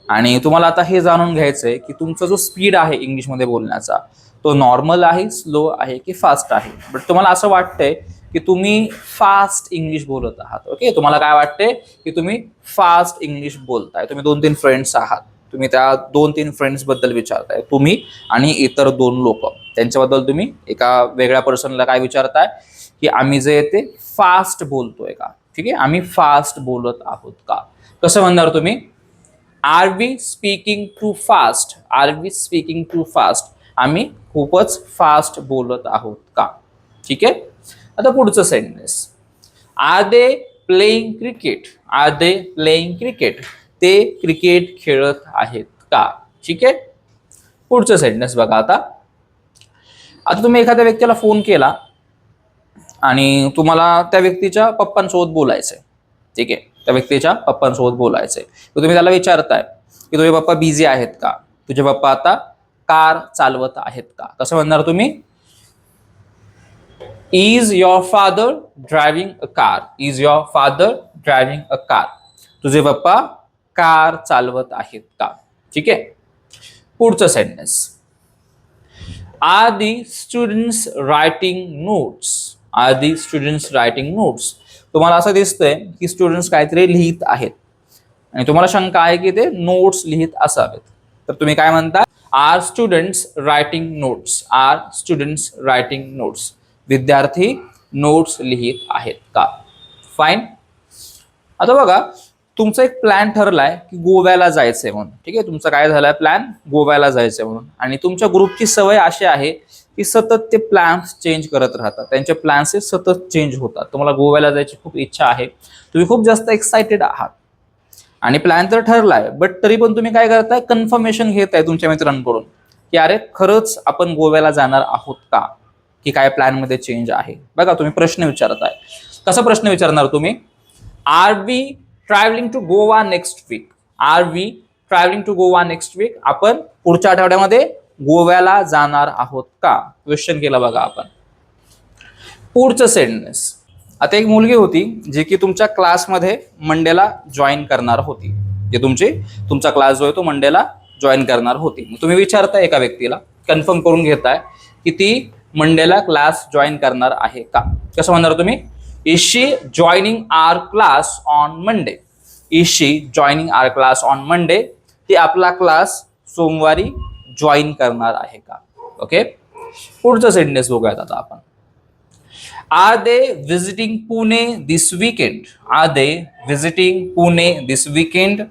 आणि तुम्हाला आता हे जाणून घ्यायचंय की तुमचा जो स्पीड आहे इंग्लिशमध्ये बोलण्याचा तो नॉर्मल आहे, स्लो आहे की फास्ट आहे. बट तुम्हाला असं वाटतंय की तुम्ही फास्ट इंग्लिश बोलत आहात. ओके, तुम्हाला काय वाटतंय की तुम्ही फास्ट इंग्लिश बोलताय. तुम्ही 2-3 फ्रेंड्स आहात, तुम्ही त्या 2-3 फ्रेंड्स बद्दल विचारताय, तुम्ही आणि इतर 2 लोक, त्यांच्याबद्दल तुम्ही एका वेगळ्या पर्सनला काय विचारताय की आम्ही जे ते फास्ट बोलतोय का. ठीक आहे, आम्ही फास्ट बोलत आहोत का. कसं म्हणणार तुम्ही, are we speaking too fast, are we speaking too fast, आम्ही खूपच फास्ट बोलत आहोत का. ठीक आहे. आता पुढचं sentence, are they playing cricket, are they playing cricket, ते क्रिकेट खेळत आहेत का. ठीक आहे. पुढचं सेंटेन्स बघा आता तुम्ही एखाद्या व्यक्तीला फोन केला आणि तुम्हाला त्या व्यक्तीच्या पप्पांसोबत बोलायचंय. ठीक आहे, त्या व्यक्तीच्या पप्पांसोबत बोलायचंय. तर तुम्ही त्याला विचारताय की तुझे पप्पा बिझी आहेत का, तुझे पप्पा आता कार चालवत आहेत का. कसं म्हणणार तुम्ही, is your father driving a car, is your father driving a car, तुझे पप्पा कार चालवत आहेत का. ठीक आहे. पुढचं sentence, are the students writing notes, are the students writing notes. तुम्हाला असं दिसतंय की स्टुडंट्स काहीतरी लिहित आहेत आणि तुम्हाला शंका आहे की ते नोट्स लिहित असावेत. तर तुम्ही काय म्हणता, are students writing notes, are students writing notes, विद्यार्थी नोट्स लिहित आहेत का. फाईन. आता बघा तुमचा एक प्लॅन ठरलाय की गोव्याला जायचंय म्हणून. ठीक आहे, तुमचा काय झालाय प्लॅन, गोव्याला जायचंय म्हणून, आणि तुमच्या ग्रुपची सवय अशी आहे की सतत ते प्लॅन्स चेंज करत राहतात, त्यांचे प्लॅन्स सतत चेंज होतात. तुम्हाला गोव्याला जायची खूप इच्छा आहे, तुम्ही खूप जास्त एक्साइटेड आहात आणि प्लॅन तर ठरलाय, बट तरी पण तुम्ही काय करताय, कन्फर्मेशन घेताय तुमच्या मित्रांकडून की अरे खरंच आपण गोव्याला जाणार आहोत का, की काय प्लॅनमध्ये चेंज आहे. बघा तुम्ही प्रश्न विचारताय. कसा प्रश्न विचारणार तुम्ही, are we travelling to Goa next week, are we travelling to Goa next week, आपण पुढच्या आठवड्यामध्ये गोव्याला जाणार आहोत का. क्वेश्चन केला बघा आपण. पुढचं सेंटेन्स, आता एक मुलगी होती जी की तुमच्या क्लासमध्ये मंडेला जॉईन करणार होती, जे तुमचा क्लास जो आहे तो मंडेला जॉईन करणार होती. तुम्ही विचारताय एका व्यक्तीला, कन्फर्म करून घेताय की ती मंडेला क्लास जॉईन करणार आहे का. कसं म्हणणार तुम्ही, is she joining our class on Monday, is she joining our class on Monday? ती आपला क्लास सोमवारी जॉईन करणार आहे का? ओके, पुढचं सेंटेन्स बघूयात आता आपण. Are they visiting Pune this weekend? Are they visiting Pune this weekend?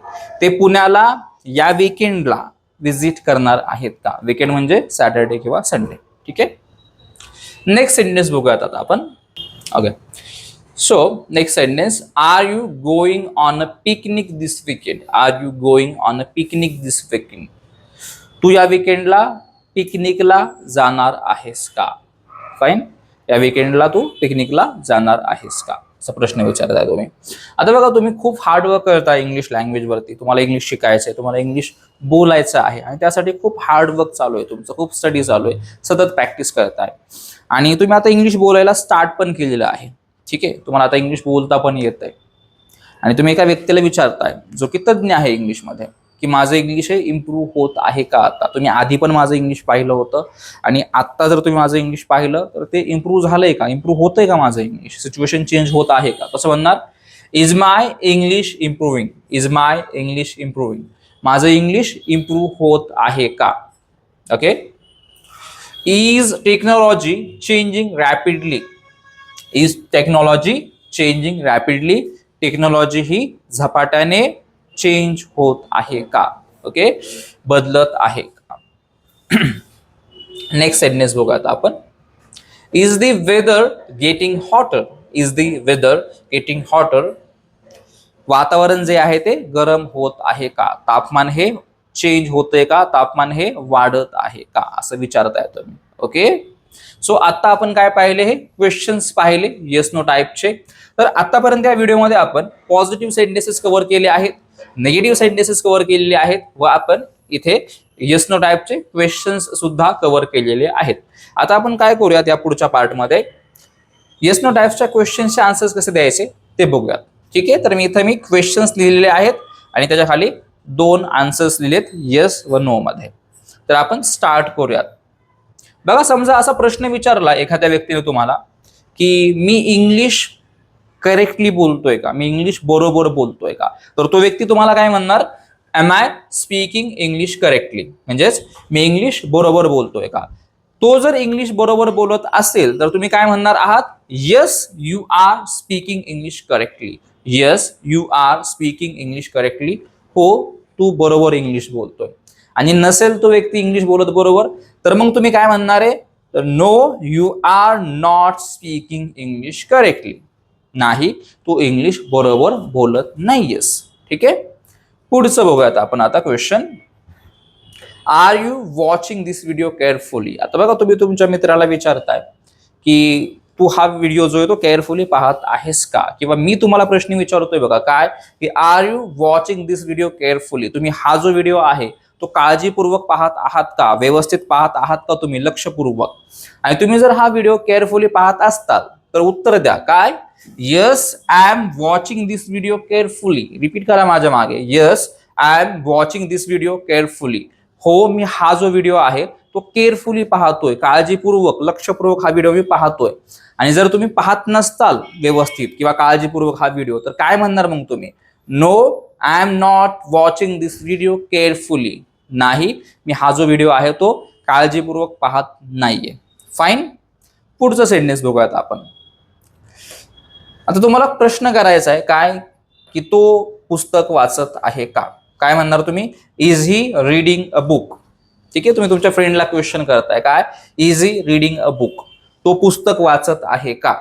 ते पुण्याला या वीकेंडला विजिट करणार आहेत का? वीकेंड म्हणजे सॅटर्डे किंवा संडे. ठीक आहे, नेक्स्ट सेंटेन्स बघूयात आता आपण. Okay, so next sentence, are you going on a picnic this weekend? Are you going on a picnic this weekend? तू या वीकेंडला पिकनिकला जाणार आहेस का? फाईन, या वीकेंडला तू पिकनिकला जाणार आहेस का, असा प्रश्न विचारताय तुम्ही. आता बघा, तुम्ही खूप हार्डवर्क करताय इंग्लिश लँग्वेजवरती. तुम्हाला इंग्लिश शिकायचं आहे, तुम्हाला इंग्लिश बोलायचं आहे आणि त्यासाठी खूप हार्डवर्क चालू आहे तुमचं, खूप स्टडी चालू आहे, सतत प्रॅक्टिस करताय आणि तुम्ही आता इंग्लिश बोलायला स्टार्ट पण केलेलं आहे. ठीक आहे, तुम्हाला आता इंग्लिश बोलता पण येत आहे आणि तुम्ही एका व्यक्तीला विचारताय जो की तज्ज्ञ आहे इंग्लिशमध्ये की माझं इंग्लिश हे इम्प्रूव्ह होत आहे का? आता तुम्ही आधी पण माझं इंग्लिश पाहिलं होतं आणि आत्ता जर तुम्ही माझं इंग्लिश पाहिलं तर ते इम्प्रूव्ह झालंय का? इम्प्रूव्ह होतंय का माझं इंग्लिश? सिच्युएशन चेंज होत आहे का? कसं म्हणणार? Is my English improving? Is my English improving? माझं इंग्लिश इम्प्रूव्ह होत आहे का? Okay, is technology changing rapidly? Is technology changing rapidly? Technology ही झपाट्याने चेंज होत आहे का? ओके, बदलत आहे का? नेक्स्ट सेंटेन्स बघूया आता आपण. Is the weather getting hotter? Is the weather getting hotter? वातावरण जे आहे ते गरम होत आहे का? तापमान हे चेंज होतंय का? तापमान हे वाढत आहे का? असं विचारताय तुम्ही. ओके, सो आता आपण काय पाहिले? हे क्वेश्चन्स पाहिले येस नो टाईपचे. तर आतापर्यंत या व्हिडिओमध्ये आपण पॉझिटिव्ह सेंटेन्सेस कव्हर केले आहेत, निगेटिव्ह सेंटेन्सेस कव्हर केलेले आहेत व आपण इथे येस नो टाईपचे क्वेश्चन्स सुद्धा कव्हर केलेले आहेत. आता आपण काय करूयात या पुढच्या पार्टमध्ये, येस नो टाईप्सच्या क्वेश्चन्सचे आन्सर्स कसे द्यायचे ते बघूयात. ठीक आहे, तर मी क्वेश्चन्स लिहिलेले आहेत आणि त्याच्या खाली 2 आन्सर्स लिहिलेत येस व नो मध्ये. तर आपण स्टार्ट करूयात. बघा, समजा असा प्रश्न विचारला एखाद्या व्यक्तीने तुम्हाला की मी इंग्लिश करेक्टली बोलतोय का? मी इंग्लिश बरोबर बोलतोय का? तर तो व्यक्ती तुम्हाला काय म्हणणार? Am I speaking English correctly? म्हणजेच मी इंग्लिश बरोबर बोलतोय का? तो जर इंग्लिश बरोबर बोलत असेल तर तुम्ही काय म्हणणार आहात? Yes you are speaking English correctly. Yes you are speaking English correctly. हो, तू बरोबर इंग्लिश बोलतोय. आणि नसेल तो व्यक्ती इंग्लिश बोलत बरोबर तर मग तुम्ही काय म्हणणार आहे? तर no you are not speaking English correctly. नाही, तू इंग्लिश बरोबर बोलत नाहीयेस. ठीक आहे, पुढचं बघूयात आपण आता question. Are you watching this video carefully? आता बघा, तुम्ही तुमच्या मित्राला विचारताय की तू हा व्हिडिओ जो आहे तो केअरफुली पाहत आहेस का? किंवा मी तुम्हाला प्रश्न विचारतोय बघा काय, की are you watching this video carefully? तुम्ही हा जो व्हिडिओ आहे तो काळजीपूर्वक पाहत आहात का? व्यवस्थित पाहत आहात का तुम्ही लक्षपूर्वक? आणि तुम्ही जर हा व्हिडिओ केअरफुली पाहत असताल तर उत्तर द्या काय? Yes I am watching this video carefully. Repeat करा माझ्या मागे. Yes I am watching this video carefully. हो, मी हा जो व्हिडिओ आहे तो केअरफुली पाहतोय, काळजीपूर्वक लक्षपूर्वक हा व्हिडिओ मी पाहतोय. आणि जर तुम्ही पाहत नसताल व्यवस्थित किंवा काळजीपूर्वक हा व्हिडिओ तर काय म्हणणार मग तुम्ही? No I am not watching this video carefully. नाही, मी हा जो व्हिडिओ आहे तो काळजीपूर्वक पाहत नाहीये. फाईन, पुढचं सेंटेन्स बघूयात आपण. आता तुम्हाला प्रश्न करायचा आहे काय, की तो पुस्तक वाचत आहे का? काय म्हणणार तुम्ही? Is he reading a book? ठीक आहे, तुम्ही तुमच्या फ्रेंडला क्वेश्चन करताय काय, is he reading a book? तो पुस्तक वाचत आहे का?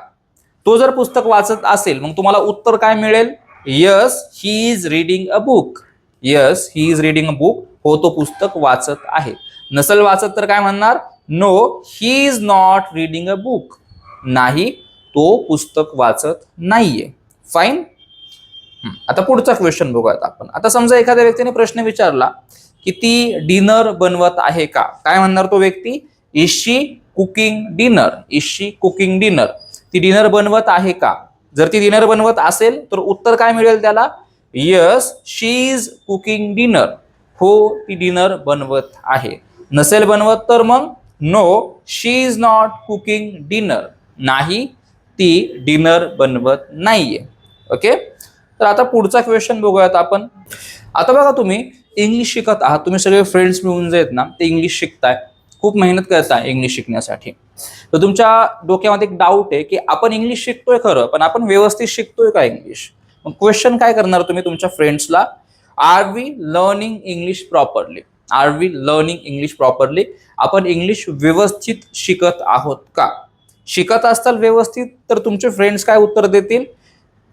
तो जर पुस्तक वाचत असेल मग तुम्हाला उत्तर काय मिळेल? Yes he is reading a book. Yes he is reading a book. हो, तो पुस्तक वाचत आहे. नसेल वाचत तर काय म्हणणार? No he is not reading a book. नाही, तो पुस्तक वाचत नाहीये. फाईन. आता पुढचा क्वेश्चन बघूयात आपण. आता समजा एखाद्या व्यक्तीने प्रश्न विचारला की ती डिनर बनवत आहे का? काय म्हणणार तो व्यक्ती? Is she cooking dinner? Is she cooking dinner? ती डिनर बनवत आहे का? जर ती डिनर बनवत असेल तर उत्तर काय मिळेल त्याला? Yes she is cooking dinner. हो, ती डिनर बनवत आहे. नसेल बनवत तर मग no she is not cooking dinner. नाही, ती डिनर बनवत नाहीये. ओके, तर आता पुढचा क्वेश्चन बघूयात आपण. आता बघा, तुम्ही इंग्लिश शिकत आहात, तुम्ही सगळे फ्रेंड्स मिळून जे आहेत ना ते इंग्लिश शिकताय, खूप मेहनत करताय इंग्लिश शिकण्यासाठी. तर तुमच्या डोक्यामध्ये एक डाऊट आहे की आपण इंग्लिश शिकतोय खरं, पण आपण व्यवस्थित शिकतोय का इंग्लिश? मग क्वेश्चन काय करणार तुम्ही तुमच्या फ्रेंड्सला, are we learning English properly? Are we learning English properly? आपण इंग्लिश व्यवस्थित शिकत आहोत का? शिकत असताल व्यवस्थित तर तुमचे फ्रेंड्स काय उत्तर देतील?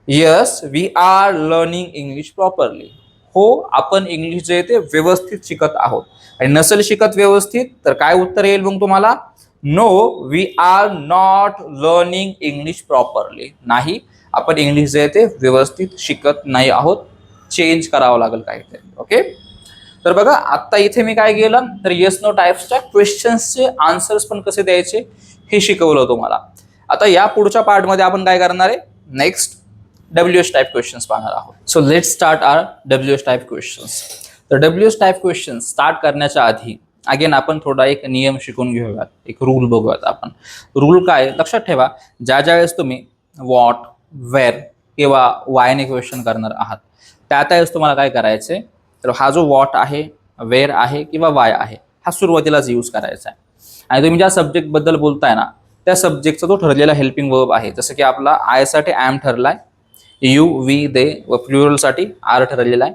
Yes, we are learning English properly. हो, आपण इंग्लिश जे आहे ते व्यवस्थित शिकत आहोत. आणि नसेल शिकत व्यवस्थित तर काय उत्तर येईल मग तुम्हाला? No, we are not learning English properly. नाही, आपण इंग्लिश जे आहे ते व्यवस्थित शिकत नाही आहोत. चेंज करावं लागेल काहीतरी. ओके, तर बघा आता इथे मी काय केलं, तर येस नो टाइप्सच्या क्वेश्चन्सचे आन्सर्स पण कसे द्यायचे हे शिकवलं तुम्हाला. आता या पुढच्या पार्टमध्ये आपण काय करणार आहे, नेक्स्ट WH टाइप क्वेश्चन्स पाहणार आहोत. So let's start our WH type questions. तर WH टाइप क्वेश्चन्स स्टार्ट करण्याच्या आधी अगेन आपण थोडा एक नियम शिकून घेऊयात, एक रूल बघूयात आपण. रूल काय लक्षात ठेवा, ज्या वेळेस तुम्ही व्हॉट, वेअर किंवा वायने क्वेश्चन करणार आहात त्यावेळेस तुम्हाला काय करायचंय, तर हा जो व्हॉट आहे, वेअर आहे किंवा वाय आहे हा सुरुवातीलाच यूज करायचा आहे. आणि तुम्ही ज्या सब्जेक्ट बद्दल बोलताय ना त्या सब्जेक्टचा जो ठरलेला हेल्पिंग वर्ब आहे, जसं की आपला आय साठी ॲम ठरलाय, यू, वी, दे व प्लुरलसाठी आर ठरलेला आहे,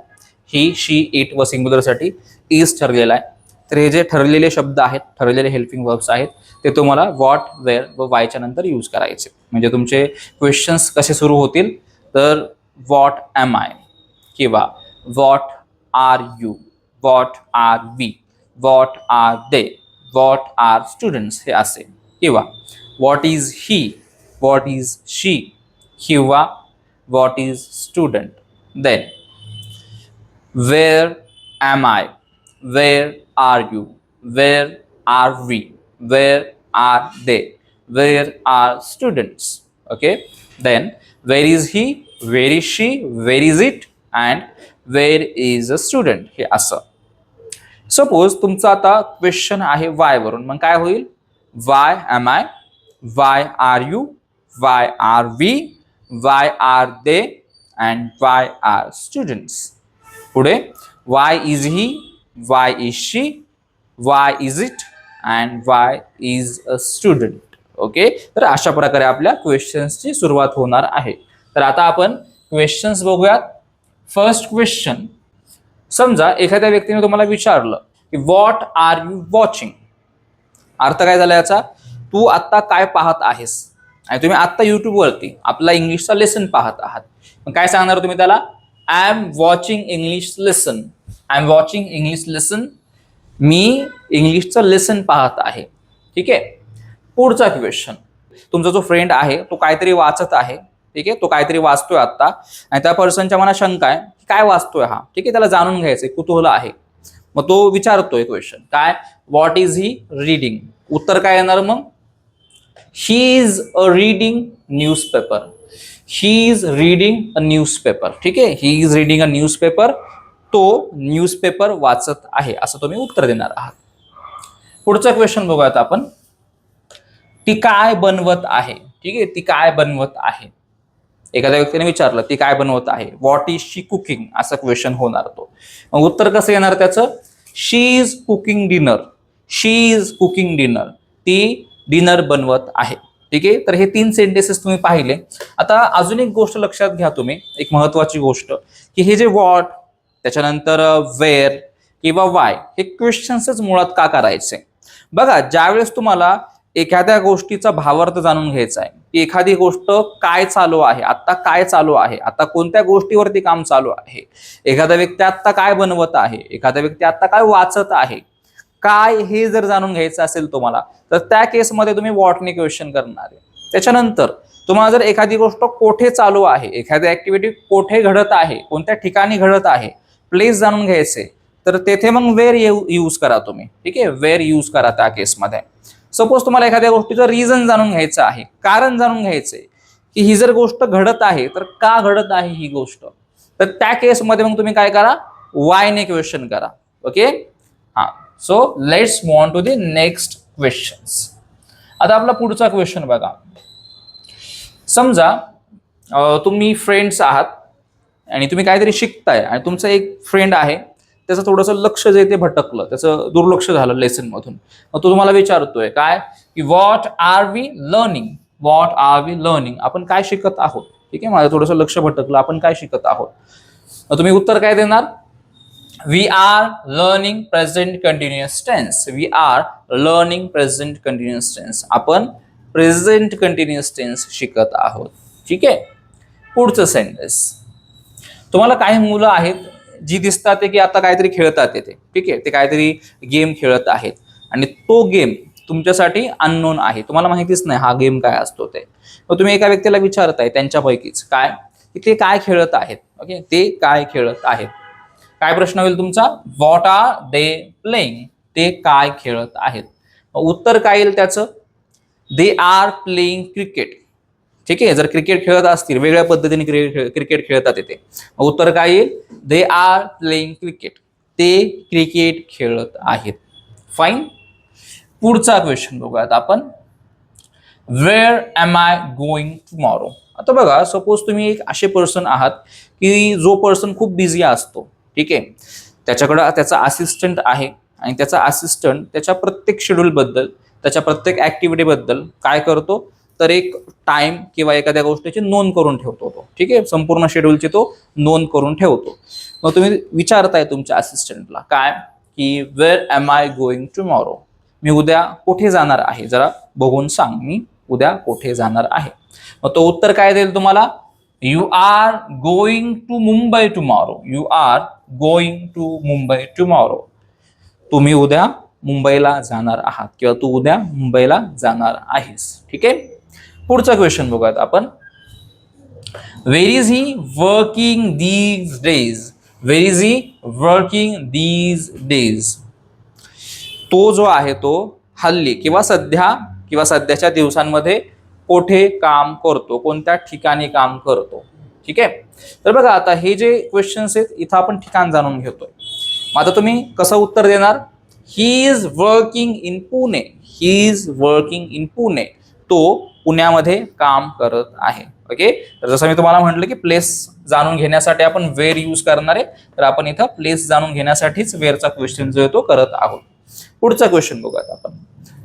ही, शी, इट व सिंग्युलरसाठी इज ठरलेला आहे. तर हे जे ठरलेले शब्द आहेत, ठरलेले हेल्पिंग वर्ब्स आहेत, ते तुम्हाला व्हॉट, वेअर व वायच्या नंतर यूज करायचे. म्हणजे तुमचे क्वेश्चन्स कसे सुरू होतील, तर व्हॉट एम आय किंवा what are you, what are we, what are they, what are students हे असे, किंवा what is he, what is she, किंवा what is student. Then where am I, where are you, where are we, where are they, where are students. Okay, then where is he, where is she, where is it, and where is a student हे असं. Suppose तुमचा आता question आहे Y वरून, मग काय होईल, why am I, why are you, why are we, why are they, and why are students. पुढे why is he, why is she, why is it, and why is a student. Okay, तर अशा प्रकारे आपल्या क्वेश्चन्सची सुरुवात होणार आहे. तर आता आपण क्वेश्चन्स बघूयात. फर्स्ट क्वेश्चन, समजा एखाद्या व्यक्तीने तुम्हाला विचारलं की व्हॉट आर यू वॉचिंग. अर्थ काय झाला याचा, तू आता काय पाहत आहेस. आणि तुम्ही आत्ता युट्यूबवरती आपला इंग्लिशचा लेसन पाहत आहात, मग काय सांगणार तुम्ही त्याला, I am watching English lesson, I am watching English lesson, मी इंग्लिशचं लेसन पाहत आहे. ठीक आहे. पुढचा क्वेश्चन, तुमचा जो फ्रेंड आहे तो काहीतरी वाचत आहे. ठीक आहे, तो काहीतरी वाचतोय आता आणि त्या पर्सनच्या मनात शंका आहे की काय वाचतोय हा. ठीक आहे, त्याला जाणून घ्यायचंय, कुतूहल आहे. मग तो विचारतोय क्वेश्चन काय, व्हॉट इज ही रीडिंग. उत्तर काय येणार मग, he is a reading newspaper, he is reading a newspaper. ठीक आहे, he is reading a newspaper, तो न्यूजपेपर वाचत आहे असं तुम्ही उत्तर देणार आहात. पुढचा क्वेश्चन बघूयात आपण, ती काय बनवत आहे. ठीक आहे, ती काय बनवत आहे. एखाद्या व्यक्तीने विचारलं ती काय बनवत आहे, व्हॉट इज शी कुकिंग असं क्वेश्चन होणार. तो मग उत्तर कसं येणार त्याचं, she is cooking dinner, she is cooking dinner, ती डिनर बनवत आहे. ठीक आहे, तर हे 3 सेंटेन्सेस तुम्ही पाहिले. आता अजून एक गोष्ट लक्षात घ्या तुम्ही, एक महत्वाची गोष्ट, की हे जे व्हॉट, त्याच्यानंतर वेअर किंवा वाय हे क्वेश्चन्सच मुळात का करायचे. बघा, ज्यावेळेस तुम्हाला एखाद्या गोष्टीचा भावार्थ जाणून घ्यायचा आहे, की एखादी गोष्ट काय चालू आहे, आता काय चालू आहे, आता कोणत्या गोष्टीवरती काम चालू आहे, एखादा व्यक्ती आता काय बनवत आहे, एखादा व्यक्ती आता काय वाचत आहे, काय हे जर जाणून घ्यायचं असेल तुम्हाला, तर त्या केसमध्ये तुम्ही व्हॉटने क्वेश्चन करणार आहे. त्याच्यानंतर तुम्हाला जर एखादी गोष्ट कोठे चालू आहे, एखादी ऍक्टिव्हिटी कोठे घडत आहे, कोणत्या ठिकाणी घडत आहे, प्लेस जाणून घ्यायचे, तर तेथे मग वेअर यूज करा तुम्ही. ठीक आहे, वेअर यूज करा त्या केसमध्ये. सपोज तुम्हाला एखाद्या गोष्टीचं रिझन जाणून घ्यायचं आहे, कारण जाणून घ्यायचंय, की ही जर गोष्ट घडत आहे तर का घडत आहे ही गोष्ट, तर त्या केसमध्ये मग तुम्ही काय करा, वायने क्वेश्चन करा. ओके, हा. So let's move on to the next questions. आता आपला पुढचा क्वेश्चन बघा. समजा तुम्ही फ्रेंड्स आहात आणि तुम्ही काहीतरी शिकताय आणि तुमचा एक फ्रेंड आहे, त्याचं थोडंसं लक्ष जे ते भटकलं, त्याचं दुर्लक्ष झालं लेसन मधून. मग तो तुम्हाला विचारतोय काय की what are we learning, what are we learning, आपण काय शिकत आहोत. ठीक आहे, माझं थोडंसं लक्ष भटकलं, आपण काय शिकत आहोत. मग तुम्ही उत्तर काय देणार, we are learning present continuous tense, we are learning present continuous tense, आपण प्रेझेंट कंटिन्युअस टेन्स शिकत आहोत. ठीक आहे, पुढचं सेंटेन्स. तुम्हाला काही मुलं आहेत जी दिसतात ते की आता काहीतरी खेळतात ते. ठीक आहे, ते काहीतरी गेम खेळत आहेत आणि तो गेम तुमच्यासाठी अननोन आहे, तुम्हाला माहितीच नाही हा गेम काय असतो ते. मग तुम्ही एका व्यक्तीला विचारताय त्यांच्यापैकीच काय की ते काय खेळत आहेत. ओके, ते काय खेळत आहेत. काय प्रश्न होईल तुमचा, व्हॉट आर दे प्लेइंग, ते काय खेळत आहेत. उत्तर काय येईल त्याचं, दे आर प्लेइंग क्रिकेट. ठीक आहे, जर क्रिकेट खेळत असतील, वेगळ्या पद्धतीने क्रिकेट खेळतात येते, उत्तर काय येईल, दे आर प्लेइंग क्रिकेट, ते क्रिकेट खेळत आहेत. फाईन. पुढचा क्वेश्चन बघूयात आपण, where am I going tomorrow. आता बघा, सपोज तुम्ही एक असे पर्सन आहात की जो पर्सन खूप बिझी असतो. ठीक आहे, त्याच्याकडं त्याचा असिस्टंट आहे आणि त्याचा असिस्टंट त्याच्या प्रत्येक शेड्यूल बद्दल, त्याच्या प्रत्येक ऍक्टिव्हिटी बद्दल काय करतो, तर एक टाइम किंवा एखाद्या गोष्टीची नोंद करून ठेवतो तो. ठीक आहे, संपूर्ण शेड्यूलची तो नोंद करून ठेवतो. मग तुम्ही विचारताय तुमच्या असिस्टंटला काय की where am I going tomorrow, मी उद्या कुठे जाणार आहे, जरा बघून सांग, मी उद्या कुठे जाणार आहे. मग तो उत्तर काय देईल तुम्हाला, you are going to Mumbai tomorrow, you are going to Mumbai tomorrow, तुम्ही उद्या मुंबईला जाणार आहात किंवा तू उद्या मुंबईला जाणार आहेस. ठीक आहे, पुढचा क्वेश्चन बघूयात आपण, where is he working these days, where is he working these days, तो जो आहे तो हल्ली किंवा सध्याच्या दिवसांमध्ये कोठे काम करतो, कोणत्या ठिकाणी काम करतो. ठीक आहे, तर बघा आता हे जे क्वेश्चन्स आहेत इथं आपण ठिकाण जाणून घेतोय. मग आता तुम्ही कसं उत्तर देणार, he is working in Pune, he is working in Pune, तो पुण्यामध्ये काम करत आहे. ओके, तर जसं मी तुम्हाला म्हटलं की प्लेस जाणून घेण्यासाठी आपण वेअर यूज करणार आहे, तर आपण इथं प्लेस जाणून घेण्यासाठीच वेअरचा क्वेश्चन जो आहे तो करत आहोत. पुढचा क्वेश्चन बघूयात आपण,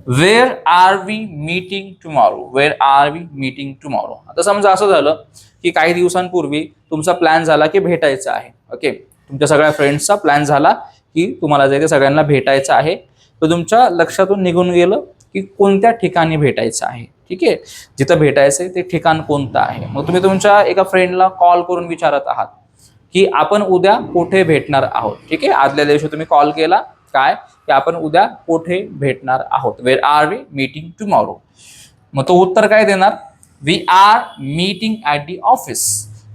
where are we meeting tomorrow, where are we meeting tomorrow. आता समजा असं झालं की काही दिवसांपूर्वी तुमचा प्लॅन झाला की भेटायचं आहे. ओके, तुमच्या सगळ्या फ्रेंड्सचा प्लॅन झाला की तुम्हाला जे सगळ्यांना भेटायचं आहे, तर तुमच्या लक्षातून निघून गेलं की कोणत्या ठिकाणी भेटायचं आहे. ठीक आहे, जिथं भेटायचंय ते ठिकाण कोणतं आहे. मग तुम्ही तुमच्या एका फ्रेंडला कॉल करून विचारत आहात की आपण उद्या कुठे भेटणार आहोत. ठीक आहे, आदल्या दिवशी तुम्ही कॉल केला काय की आपण उद्या कुठे भेटणार आहोत, where are we meeting tomorrow. मग तो उत्तर काय देणार, we are meeting at the office,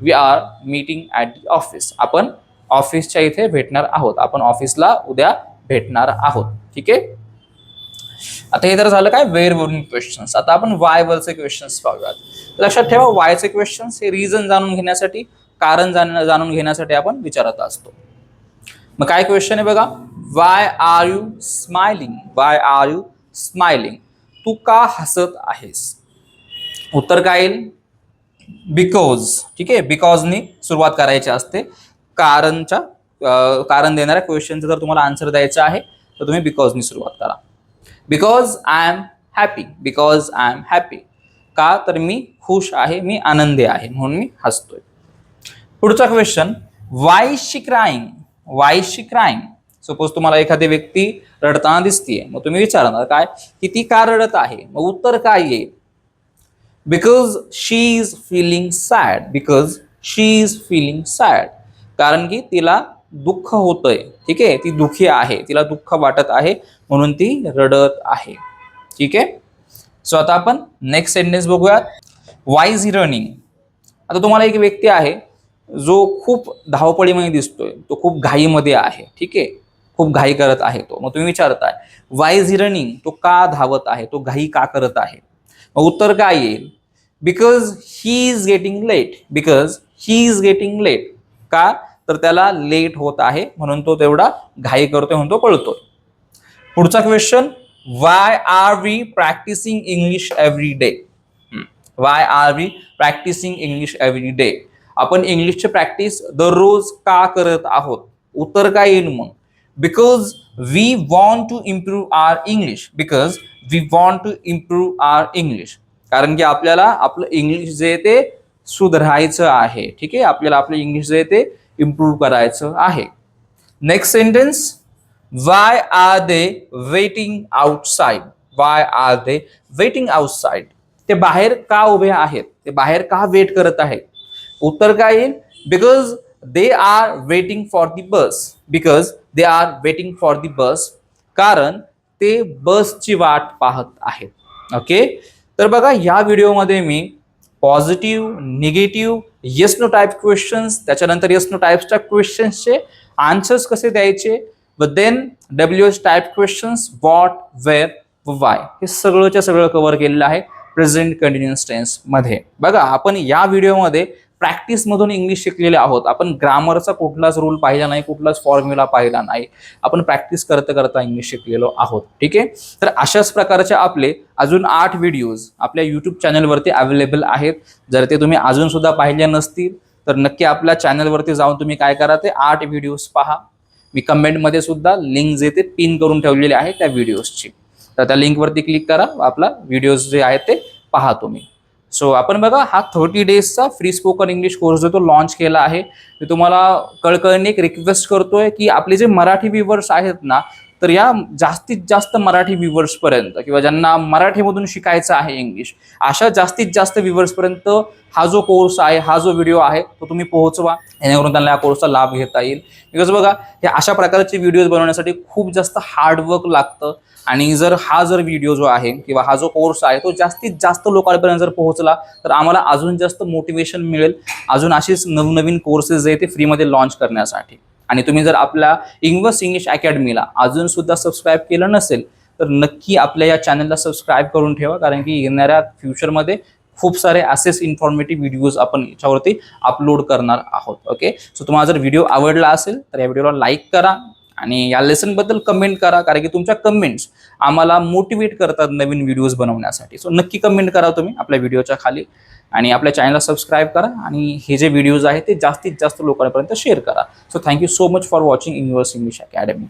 we are meeting at the office, आपण ऑफिसच्या इथे भेटणार आहोत, आपण ऑफिसला उद्या भेटणार आहोत. ठीक आहे, आता हे तर झालं काय वेअर वरून क्वेश्चन्स. आता आपण वाय वरचे क्वेश्चन्स पाहूयात. लक्षात ठेवा, वायचे क्वेश्चन्स हे रिझन जाणून घेण्यासाठी, कारण जाणून घेण्यासाठी आपण विचारत असतो. मग काय क्वेश्चन आहे बघा, why are you smiling, why are you smiling, तू का हसत आहेस. उत्तर काय येईल, बिकॉज. ठीक आहे, बिकॉजनी सुरुवात करायची असते. कारण देणाऱ्या क्वेश्चनचं जर तुम्हाला आन्सर द्यायचं आहे तर तुम्ही बिकॉजनी सुरुवात करा. Because I am happy, because I am happy, का तर मी खुश आहे, मी आनंदी आहे म्हणून मी हसतोय. पुढचा क्वेश्चन, वाय शी क्राईंग, वाय शी क्राईंग. सपोज तुम्हाला एखादी व्यक्ती रडताना दिसतीये, मग तुम्ही विचारणार काय की ती का रडत आहे. मग उत्तर काय येईल, because she is feeling sad, because she is feeling sad, कारण की तिला दुःख होतंय. ठीक आहे, ती दुःखी आहे, तिला दुःख वाटत आहे म्हणून ती रडत आहे. ठीक आहे, सो आता आपण नेक्स्ट सेंटेन्स बघूयात, वाय इज ही रनिंग. आता तुम्हाला एक व्यक्ती आहे जो खूप धावपळीमध्ये दिसतोय, तो खूप घाईमध्ये आहे. ठीक आहे, खूप घाई करत आहे तो. मग तुम्ही विचारताय वाय इज ही रनिंग, तो का धावत आहे, तो घाई का करत आहे. मग उत्तर काय येईल, because he is getting late, because he is getting late, का तर त्याला लेट होत आहे म्हणून तो तेवढा घाई करतोय म्हणून तो पळतोय. पुढचा question, why are we practising English every day, why are we practising English every day, आपण इंग्लिशची प्रॅक्टिस दररोज का करत आहोत? उत्तर काय येईल मग? Because we want to improve our English. Because we want to improve our English. कारण की आपल्याला आपलं इंग्लिश जे ते सुधारायचं आहे. ठीक आहे, आपल्याला आपलं इंग्लिश जे ते इम्प्रूव्ह करायचं आहे. Next sentence, Y are they waiting outside? Y are they waiting outside? ते बाहेर का उभे आहेत? ते बाहेर का वेट करत आहेत? उत्तर काय येईल? Because they are waiting for the bus. Because they are waiting for the bus. कारण ते बसची वाट पाहत आहेत. ओके, तर बघा या व्हिडिओमध्ये मी positive, negative, yes no type questions, त्याच्यानंतर येस नो टाईप्सच्या क्वेश्चन्सचे आन्सर्स कसे द्यायचे, व then WH type questions, what, where व वाय, हे सगळंच्या सगळं कव्हर केलेलं आहे प्रेझेंट कंटिन्युअस टेन्स मध्ये. बघा आपण या व्हिडिओमध्ये प्रॅक्टिस मधून इंग्लिश शिकलेले आहोत. आपण ग्रामरचा कुठलाच रूल पाहिला नाही, कुठलाच फॉर्म्युला पाहिला नाही. आपण प्रॅक्टिस करता करता इंग्लिश शिकलेलो आहोत. ठीक आहे, तर अशाच प्रकारचे आपले अजून 8 व्हिडिओज आपल्या यूट्यूब चॅनलवरती अवेलेबल आहेत. जर ते तुम्ही अजून सुद्धा पाहिले नसतील तर नक्की आपल्या चॅनलवरती जाऊन तुम्ही काय करा, ते 8 व्हिडिओज पहा. मी कमेंटमध्ये सुद्धा लिंक जे ते पिन करून ठेवलेली आहे त्या व्हिडिओजची. तर त्या लिंकवरती क्लिक करा, आपला व्हिडिओज जे आहेत ते पहा तुम्ही. सो आपण बघा हा 30 डेजचा फ्री स्पोकन इंग्लिश कोर्स जो तो लॉन्च केला आहे. मी तुम्हाला कळकळीने एक रिक्वेस्ट करतोय की आपले जे मराठी व्ह्यूवर्स आहेत ना, तर या जास्तीत जास्त मराठी व्ह्यूवर्स पर्यंत किंवा ज्यांना मराठीमधून शिकायचं आहे इंग्लिश, अशा जास्तीत जास्त व्ह्यूवर्स पर्यंत हा जो कोर्स आहे, हा जो व्हिडिओ आहे तो तुम्ही पोहोचवा, जेणेकरून त्यांना या कोर्सचा लाभ घेता येईल. बिकॉज बघा हे अशा प्रकारचे व्हिडिओज बनवण्यासाठी खूप जास्त हार्डवर्क लागतं. आणि जर व्हिडिओ जो आहे किंवा हा जो कोर्स आहे तो जास्तीत जास्त लोकांपर्यंत जर पोहोचला तर आम्हाला अजून जास्त मोटिवेशन मिळेल अजून अशीच नवनवीन कोर्सेस जे ते फ्रीमध्ये लॉन्च करण्यासाठी. आणि तुम्ही जर आपल्या इन्व्हर्स इंग्लिश अकॅडमीला अजून सुद्धा सबस्क्राईब केलं नसेल तर नक्की आपल्या या चॅनलला सबस्क्राईब करून ठेवा. कारण की येणाऱ्या फ्युचरमध्ये खूप सारे असेच इन्फॉर्मेटिव्ह व्हिडिओज आपण याच्यावरती अपलोड करणार आहोत. ओके, सो तुम्हाला जर व्हिडिओ आवडला असेल तर या व्हिडिओला लाईक करा आणि या लेसनबद्दल कमेंट करा. कारण की तुमच्या कमेंट्स आम्हाला मोटिवेट करतात नवीन व्हिडिओज बनवण्यासाठी. सो नक्की कमेंट करा तुम्ही आपल्या व्हिडिओच्या खाली आणि आपल्या चॅनलला सबस्क्राईब करा आणि हे जे व्हिडिओज आहेत ते जास्तीत जास्त लोकांपर्यंत शेअर करा. So thank you so much for watching inverse English academy.